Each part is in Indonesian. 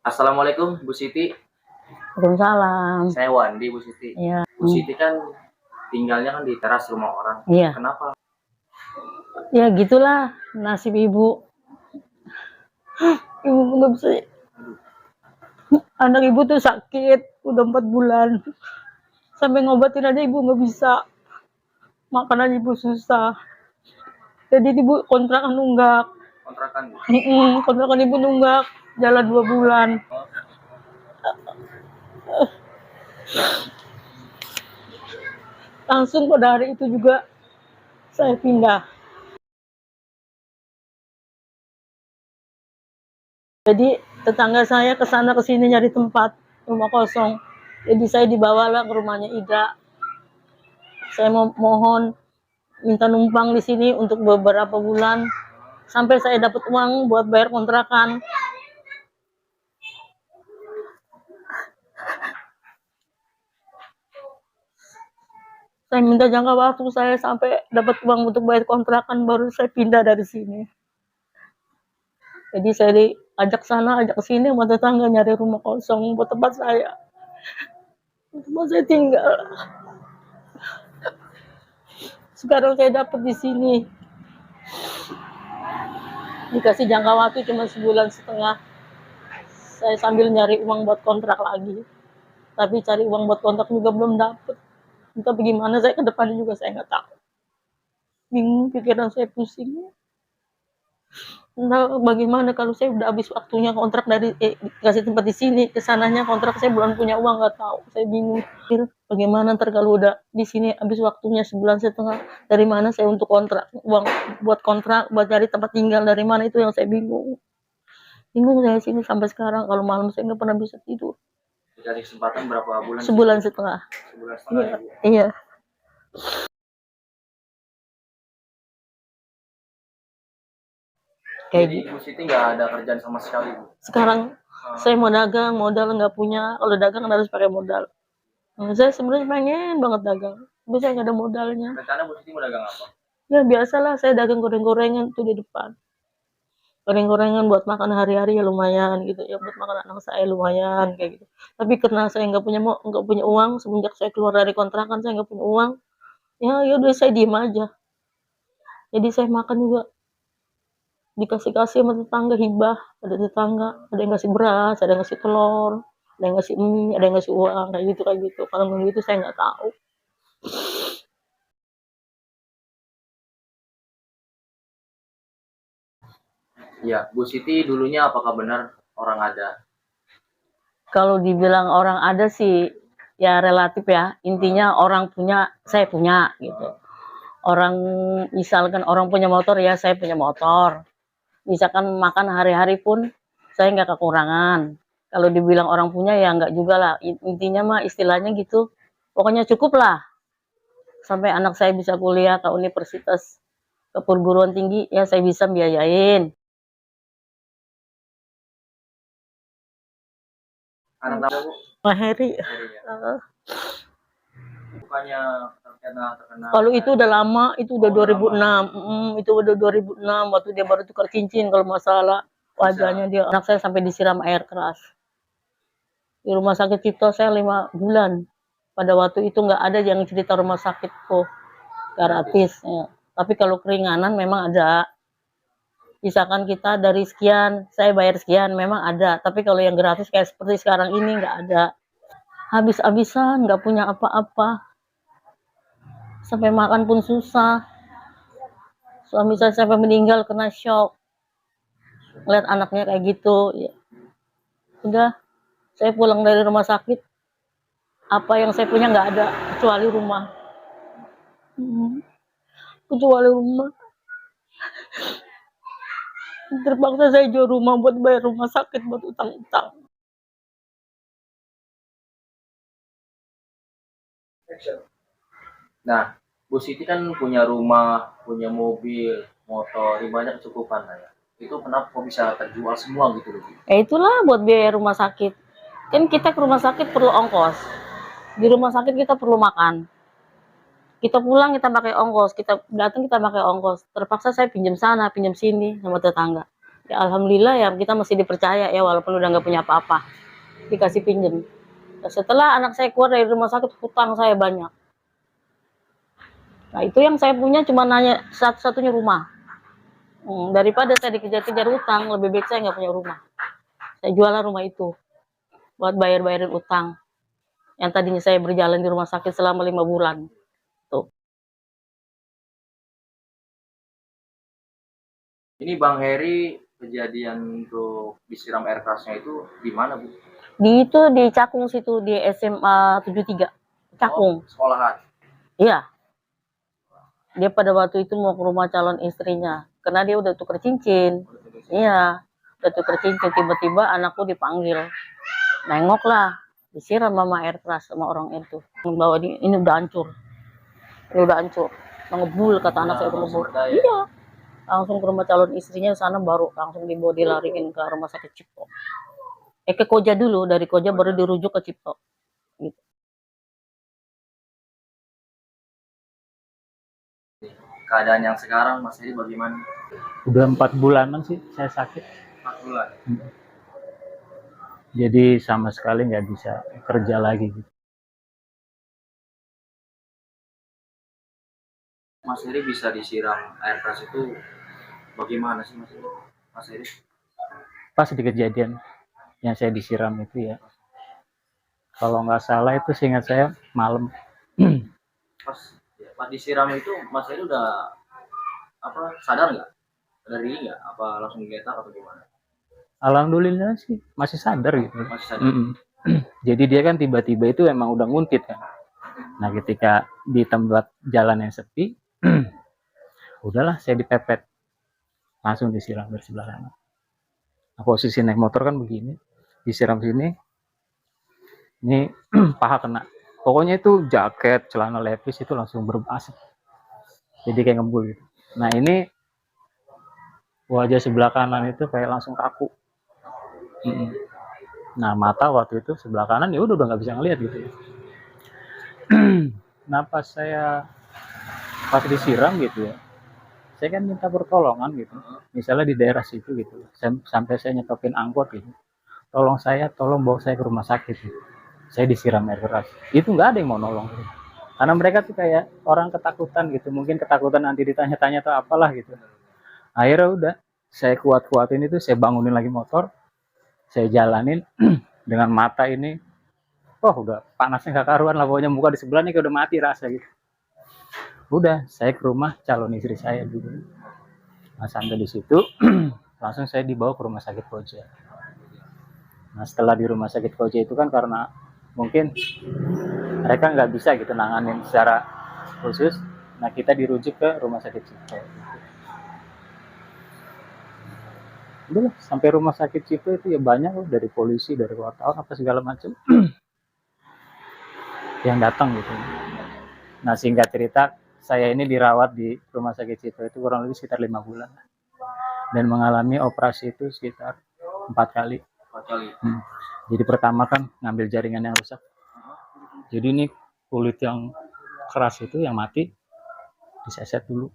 Assalamualaikum Bu Siti. Waalaikumsalam. Saya Wandi Bu Siti. Iya. Bu Siti kan tinggalnya kan di teras rumah orang. Iya. Kenapa? Ya gitulah nasib ibu. Ibu nggak bisa. Anak ibu tuh sakit udah 4 bulan. Sampai ngobatin aja ibu nggak bisa. Makanan ibu susah. Jadi ibu kontrakan nunggak. Kontrakan Bu? Kontrakan ibu nunggak. Jalan 2 bulan. Langsung pada hari itu juga saya pindah. Jadi tetangga saya ke sana ke sini nyari tempat rumah kosong. Jadi saya dibawalah ke rumahnya Ida. Saya mohon minta numpang di sini untuk beberapa bulan sampai saya dapat uang buat bayar kontrakan. Saya minta jangka waktu saya sampai dapat uang untuk bayar kontrakan baru saya pindah dari sini. Jadi saya diajak sana, ajak ke sini sama tetangga nyari rumah kosong buat tempat saya. Tempat saya tinggal. Sekarang saya dapat di sini. Dikasih jangka waktu cuma 1,5 bulan. Saya sambil nyari uang buat kontrak lagi. Tapi cari uang buat kontrak juga belum dapet. Entah bagaimana saya ke depannya juga saya nggak tahu. Bingung, pikiran saya pusing. Nah, bagaimana kalau saya udah habis waktunya kontrak dari kasih tempat di sini, kesananya kontrak saya belum punya uang, nggak tahu. Saya bingung. Bagaimana ntar kalau udah di sini habis waktunya 1,5 bulan, dari mana saya untuk kontrak uang buat kontrak, buat cari tempat tinggal dari mana, itu yang saya bingung. Bingung saya sini sampai sekarang, kalau malam saya nggak pernah bisa tidur. Dikasih kesempatan berapa bulan? 1,5 bulan. 1,5 bulan. Iya. Jadi Bu Siti nggak ada kerjaan sama sekali Bu? Sekarang saya mau dagang, modal nggak punya. Kalau dagang kan harus pakai modal. Saya sebenarnya pengen banget dagang, tapi saya nggak ada modalnya. Rencana Bu Siti mau dagang apa? Ya biasalah, saya dagang goreng-gorengan tuh di depan. Goreng-gorengan buat makan hari-hari ya lumayan gitu ya, buat makan anak saya lumayan kayak gitu. Tapi karena saya nggak punya uang semenjak saya keluar dari kontrakan, saya nggak punya uang. Ya udah saya diem aja. Jadi saya makan juga dikasih sama tetangga, hibah. Ada tetangga, ada yang ngasih beras, ada yang ngasih telur, ada yang ngasih mie, ada yang ngasih uang kayak gitu. Kalau begitu saya nggak tahu. Ya, Bu Siti dulunya apakah benar orang ada? Kalau dibilang orang ada sih ya relatif ya. Intinya orang punya, saya punya gitu. Orang misalkan orang punya motor ya saya punya motor. Misalkan makan hari-hari pun saya nggak kekurangan. Kalau dibilang orang punya ya nggak juga lah. Intinya mah istilahnya gitu. Pokoknya cukup lah. Sampai anak saya bisa kuliah ke universitas, ke perguruan tinggi, ya saya bisa biayain. Anak apa Bu? Pak Heri. Ya. Bukannya terkena. Kalau itu udah lama, itu udah 2006. Itu udah 2006 waktu dia baru tukar cincin kalau masalah wajahnya dia. Anak saya sampai disiram air keras. Di rumah sakit Cipto saya 5 bulan. Pada waktu itu nggak ada yang cerita rumah sakit kok gratis. Ya. Tapi kalau keringanan memang ada. Misalkan kita dari sekian, saya bayar sekian, memang ada. Tapi kalau yang gratis kayak seperti sekarang ini nggak ada. Habis-habisan, nggak punya apa-apa. Sampai makan pun susah. Suami saya sampai meninggal kena shock. Ngeliat anaknya kayak gitu. Ya. Udah, saya pulang dari rumah sakit. Apa yang saya punya nggak ada, kecuali rumah. Kecuali rumah. Terpaksa saya jual rumah buat bayar rumah sakit, buat utang-utang. Nah, Bu Siti kan punya rumah, punya mobil, motor, banyak kecukupan lah ya. Itu kenapa kok bisa terjual semua gitu loh? Ya itulah buat biaya rumah sakit. Kan kita ke rumah sakit perlu ongkos. Di rumah sakit kita perlu makan. Kita pulang kita pakai ongkos, kita datang kita pakai ongkos. Terpaksa saya pinjam sana, pinjam sini sama tetangga. Ya alhamdulillah ya kita masih dipercaya ya walaupun udah nggak punya apa-apa. Dikasih pinjem. Nah, setelah anak saya keluar dari rumah sakit, hutang saya banyak. Nah itu yang saya punya cuma nanya satu-satunya rumah. Daripada saya dikejar-kejar utang, lebih baik saya nggak punya rumah. Saya jualan rumah itu buat bayar-bayarin utang. Yang tadinya saya berjalan di rumah sakit selama 5 bulan. Tuh. Ini Bang Heri, kejadian untuk disiram air kerasnya itu di mana, Bu? Di Cakung situ, di SMA 73. Cakung. Sekolahan. Iya. Dia pada waktu itu mau ke rumah calon istrinya. Karena dia udah tuker cincin. Iya. Udah tuker cincin. Tiba-tiba anakku dipanggil. Nengok lah. Disiram mama air keras sama orang itu. Membawa ini udah hancur. Ini udah hancur. Mengebul kata anak saya, mengebul. Iya. Langsung ke rumah calon istrinya sana baru langsung dibawa dilariin ke rumah sakit Cipto. Ke Koja dulu, dari Koja baru dirujuk ke Cipto. Gitu. Keadaan yang sekarang Mas Heri bagaimana? Udah 4 bulanan sih saya sakit. 4 bulan. Jadi sama sekali nggak bisa kerja lagi gitu. Mas Heri bisa disiram air keras itu bagaimana sih Mas Heri? Mas Heri? Pas di kejadian yang saya disiram itu ya, kalau nggak salah itu seingat saya malam. Pas disiram itu Mas Heri udah sadar nggak? Sadar diri nggak? Apa langsung geletak atau gimana? Alhamdulillah sih masih sadar gitu. Masih sadar. Jadi dia kan tiba-tiba itu emang udah nguntit kan. Nah ketika di tempat jalan yang sepi, udahlah saya dipepet, langsung disiram dari sebelah kanan. Nah, posisi naik motor kan begini, disiram sini, ini paha kena. Pokoknya itu jaket, celana levis itu langsung berbasah. Jadi kayak ngebul gitu. Nah ini wajah sebelah kanan itu kayak langsung kaku. Nah mata waktu itu sebelah kanan ya udah nggak bisa ngelihat gitu ya. Nah pas pas disiram gitu ya, saya kan minta pertolongan gitu. Misalnya di daerah situ gitu, sampai saya nyetopin angkot gitu. Tolong bawa saya ke rumah sakit gitu. Saya disiram air keras. Itu nggak ada yang mau nolong. Gitu. Karena mereka tuh kayak orang ketakutan gitu. Mungkin ketakutan nanti ditanya-tanya atau apalah gitu. Akhirnya udah, saya kuat-kuatin itu, saya bangunin lagi motor. Saya jalanin dengan mata ini. Oh udah panasnya gak karuan lah. Pokoknya muka di sebelah nih kayak udah mati rasa gitu. Udah, saya ke rumah calon istri saya dulu. Nah sampai di situ, langsung saya dibawa ke rumah sakit Koja. Nah setelah di rumah sakit Koja itu kan karena mungkin mereka nggak bisa gitu nanganin secara khusus. Nah kita dirujuk ke rumah sakit Cipto. Udah sampai rumah sakit Cipto itu ya banyak loh, dari polisi, dari wartawan apa segala macam yang datang gitu. Nah singkat cerita, saya ini dirawat di rumah sakit Cipto itu kurang lebih sekitar 5 bulan dan mengalami operasi itu sekitar 4 kali. 4 kali. Jadi pertama kan ngambil jaringan yang rusak. Jadi ini kulit yang keras itu yang mati diseset dulu.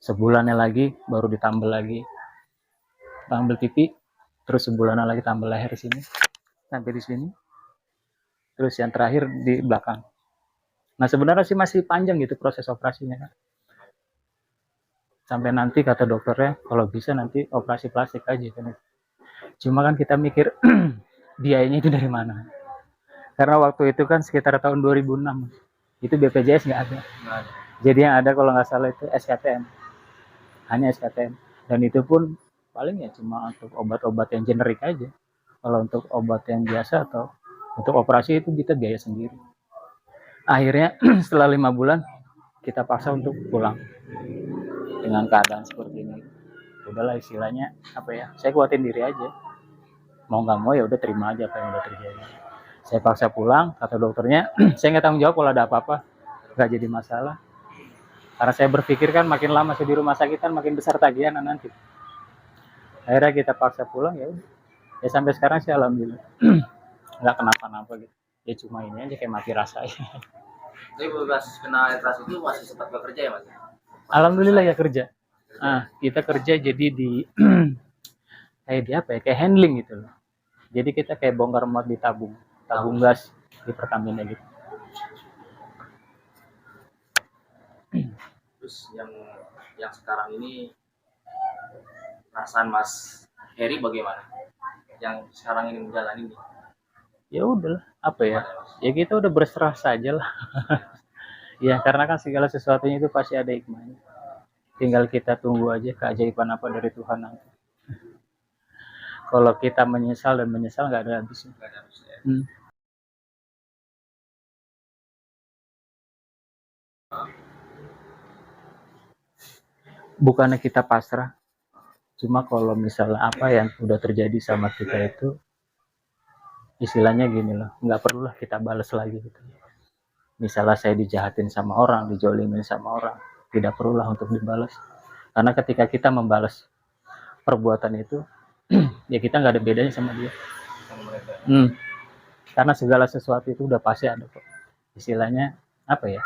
Sebulannya lagi baru ditambal lagi, tambal pipi, terus sebulannya lagi tambal leher sini sampai di sini, terus yang terakhir di belakang. Nah sebenarnya sih masih panjang gitu proses operasinya kan. Sampai nanti kata dokternya kalau bisa nanti operasi plastik aja kan. Cuma kan kita mikir biayanya itu dari mana? Karena waktu itu kan sekitar tahun 2006 itu BPJS nggak ada. Jadi yang ada kalau nggak salah itu SKTM, hanya SKTM, dan itu pun paling ya cuma untuk obat-obat yang generik aja. Kalau untuk obat yang biasa atau untuk operasi itu kita biaya sendiri. Akhirnya setelah 5 bulan kita paksa untuk pulang dengan keadaan seperti ini. Udahlah istilahnya apa ya, saya kuatin diri aja, mau nggak mau ya udah terima aja apa yang udah terjadi. Saya paksa pulang, kata dokternya saya nggak tanggung jawab kalau ada apa-apa, nggak jadi masalah. Karena saya berpikir kan makin lama saya di rumah sakit kan makin besar tagihan nanti. Akhirnya kita paksa pulang ya udah. Ya sampai sekarang sih alhamdulillah nggak kenapa-napa gitu. Ya cuma ini aja kayak mati rasa ya. Tapi bekas kena air keras itu masih sempat bekerja ya Mas? Alhamdulillah ya kerja. kita kerja jadi di kayak di apa ya, kayak handling gitu loh. Jadi kita kayak bongkar muat di tabung gas di Pertamina gitu. Terus yang sekarang ini perasaan Mas Heri bagaimana? Yang sekarang ini menjalani ini. Ya udah, apa ya? Ya kita udah berserah saja lah. Ya karena kan segala sesuatunya itu pasti ada hikmahnya. Tinggal kita tunggu aja keajaiban apa dari Tuhan nanti. Kalau kita menyesal dan menyesal nggak ada habisnya. Nggak ada harusnya. Bukannya kita pasrah, cuma kalau misalnya apa yang udah terjadi sama kita itu, istilahnya gini loh, nggak perlulah kita balas lagi gitu. Misalnya saya dijahatin sama orang, dijolimin sama orang, tidak perlulah untuk dibalas. Karena ketika kita membalas perbuatan itu, ya kita nggak ada bedanya sama dia. Karena segala sesuatu itu udah pasti ada kok. Istilahnya apa ya?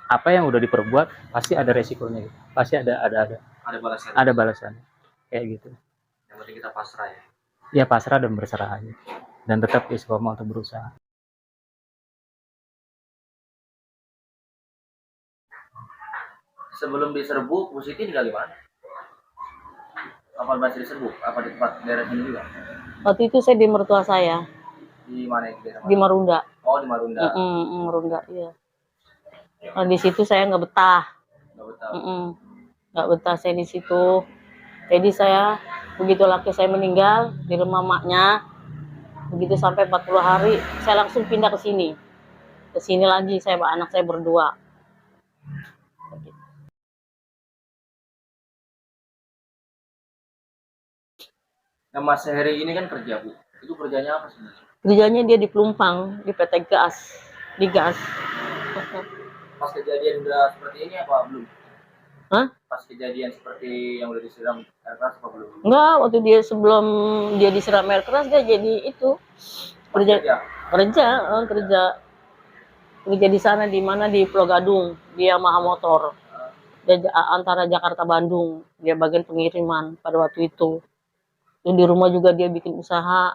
Apa yang udah diperbuat pasti ada resikonya gitu. Pasti ada balasan. Ada balasannya. Kayak gitu. Yang penting kita pasrah ya. Ya pasrah dan berserah aja. Dan tetap istiqomah untuk berusaha. Sebelum diserbu, Bu Siti tinggal di mana? Apa masih diserbu? Apa di tempat daerah sini juga? Waktu itu saya di mertua saya Di mana itu? di Marunda. Oh, di Marunda. Marunda, iya. Nah, di situ saya nggak betah. Nggak betah. Nggak betah saya di situ. Jadi saya begitu laki saya meninggal di rumah maknya, begitu sampai 40 hari saya langsung pindah ke sini. Ke sini lagi saya bawa anak saya berdua. Nah, Mas Heri ini kan kerja, Bu. Itu kerjanya apa sebenarnya? Kerjanya dia di Pelumpang, di PT Gas, di gas. Pas kejadian udah seperti ini apa belum? Hah? Pas kejadian seperti yang udah disiram air keras apa belum? Enggak, waktu dia sebelum dia disiram air keras dia jadi itu kerja di sana di mana di Pulau Gadung, dia Maha Motor. Dia antara Jakarta Bandung, dia bagian pengiriman pada waktu itu. Dan di rumah juga dia bikin usaha.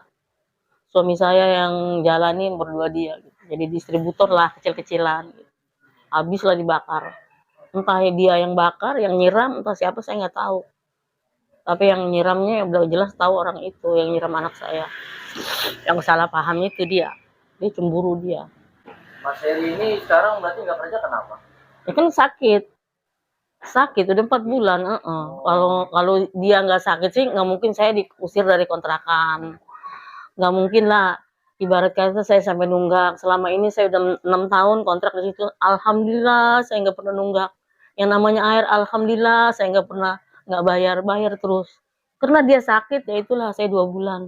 Suami saya yang jalanin berdua dia gitu. Jadi distributor lah kecil-kecilan gitu. Habislah dibakar. Entah dia yang bakar, yang nyiram, entah siapa saya nggak tahu. Tapi yang nyiramnya udah jelas tahu orang itu yang nyiram anak saya. Yang salah paham itu dia cemburu dia. Mas Heri ini sekarang berarti nggak kerja kenapa? Ya kan sakit udah 4 bulan. Kalau dia nggak sakit sih nggak mungkin saya diusir dari kontrakan, nggak mungkin lah. Ibarat kata saya sampai nunggak. Selama ini saya udah 6 tahun kontrak di situ, alhamdulillah saya nggak pernah nunggak. Yang namanya air, alhamdulillah saya nggak pernah nggak bayar terus. Karena dia sakit, ya itulah saya 2 bulan.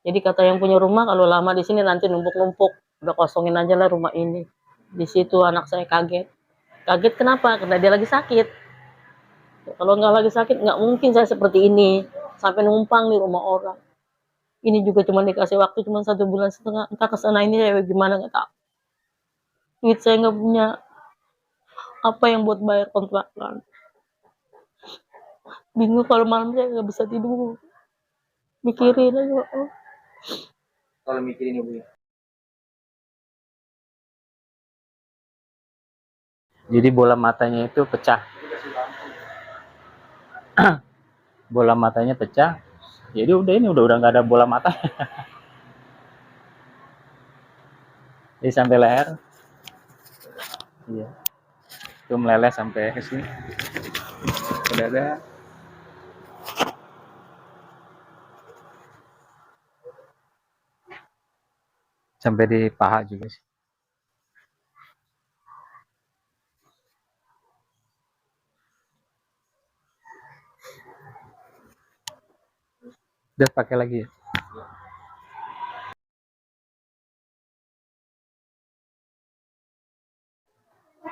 Jadi kata yang punya rumah, kalau lama di sini nanti numpuk-numpuk, udah kosongin aja lah rumah ini. Di situ anak saya kaget. Kaget kenapa? Karena dia lagi sakit. Kalau nggak lagi sakit, nggak mungkin saya seperti ini. Sampai numpang di rumah orang. Ini juga cuma dikasih waktu cuma 1,5 bulan. Entah kesana ini saya gimana nggak tahu. Duit saya nggak punya. Apa yang buat bayar kontrakan. Bingung kalau malam saya nggak bisa tidur. Mikirin aja. Kalau mikirin ibu. Jadi bola matanya itu pecah. Bola matanya pecah. Jadi udah nggak ada bola mata. Jadi sampai leher. Iya. Itu meleleh sampai ke sini. Udah ada. Sampai di paha juga sih. Udah pakai lagi ya.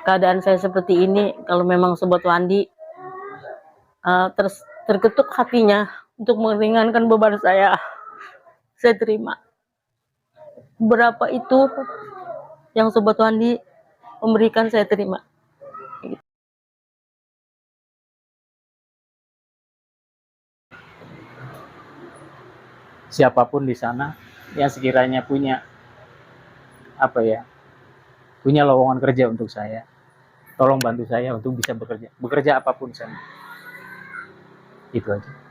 Keadaan saya seperti ini, kalau memang Sobat Wandi terketuk hatinya untuk meringankan beban saya terima. Berapa itu yang Sobat Wandi memberikan, saya terima. siapapun di sana yang sekiranya punya apa ya, punya lowongan kerja untuk saya, tolong bantu saya untuk bisa bekerja apapun sana. Itu aja.